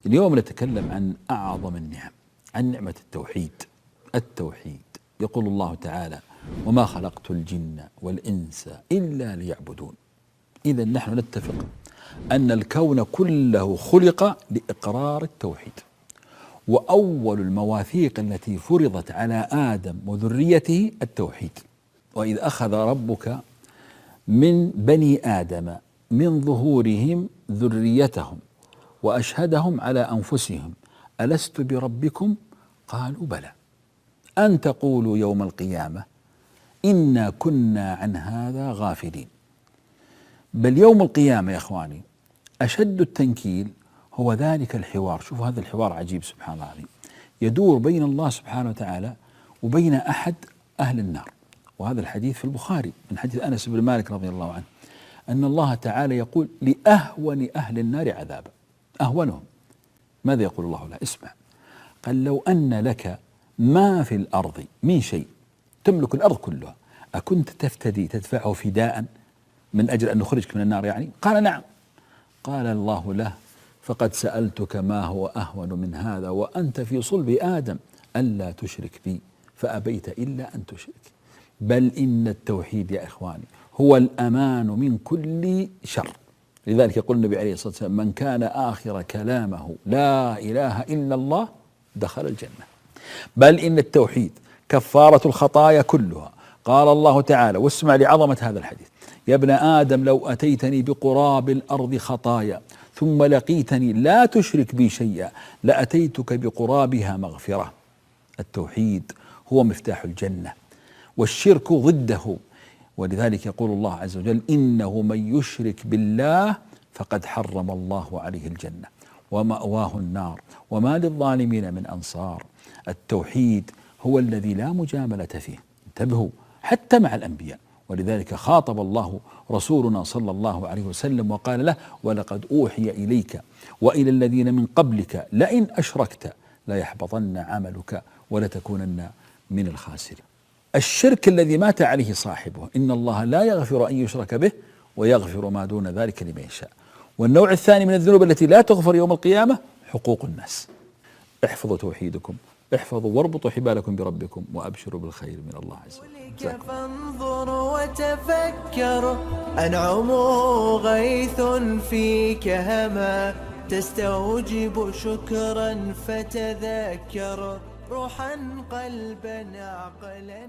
اليوم نتكلم عن أعظم النعم، عن نعمة التوحيد. التوحيد، يقول الله تعالى: وما خلقت الجن والإنس إلا ليعبدون. إذا نحن نتفق أن الكون كله خلق لإقرار التوحيد، وأول المواثيق التي فرضت على آدم وذريته التوحيد. وإذ أخذ ربك من بني آدم من ظهورهم ذريتهم وأشهدهم على أنفسهم ألست بربكم قالوا بلى أن تقولوا يوم القيامة إنا كنا عن هذا غافلين. بل يوم القيامة يا إخواني أشد التنكيل هو ذلك الحوار. شوفوا هذا الحوار عجيب سبحان الله العظيم، يدور بين الله سبحانه وتعالى وبين أحد أهل النار. وهذا الحديث في البخاري من حديث أنس بن مالك رضي الله عنه أن الله تعالى يقول لأهون أهل النار عذابا، أهونهم. ماذا يقول الله له؟ اسمع، قال: لو أن لك ما في الأرض من شيء، تملك الأرض كلها، أكنت تفتدي تدفعه فداء من أجل أن نخرجك من النار يعني؟ قال: نعم. قال الله له: فقد سألتك ما هو أهون من هذا وأنت في صلب آدم ألا تشرك بي فأبيت إلا أن تشرك. بل إن التوحيد يا إخواني هو الأمان من كل شر. لذلك يقول النبي عليه الصلاة والسلام: من كان آخر كلامه لا إله إلا الله دخل الجنة. بل إن التوحيد كفارة الخطايا كلها. قال الله تعالى، واسمع لعظمة هذا الحديث: يا ابن آدم لو أتيتني بقراب الأرض خطايا ثم لقيتني لا تشرك بي شيئا لأتيتك بقرابها مغفرة. التوحيد هو مفتاح الجنة والشرك ضده. ولذلك يقول الله عز وجل: إنه من يشرك بالله فقد حرم الله عليه الجنة ومأواه النار وما للظالمين من أنصار. التوحيد هو الذي لا مجاملة فيه، انتبهوا، حتى مع الأنبياء. ولذلك خاطب الله رسولنا صلى الله عليه وسلم وقال له: ولقد أوحي إليك وإلى الذين من قبلك لئن أشركت ليحبطن عملك ولتكونن من الخاسرين. الشرك الذي مات عليه صاحبه إن الله لا يغفر أن يشرك به ويغفر ما دون ذلك لمن يشاء. والنوع الثاني من الذنوب التي لا تغفر يوم القيامة حقوق الناس. احفظوا توحيدكم، احفظوا واربطوا حبالكم بربكم وأبشروا بالخير من الله عز وجل. فانظر وتفكر أنعم غيث فيك هما تستوجب شكرا فتذكر روحا قلبا عقلا.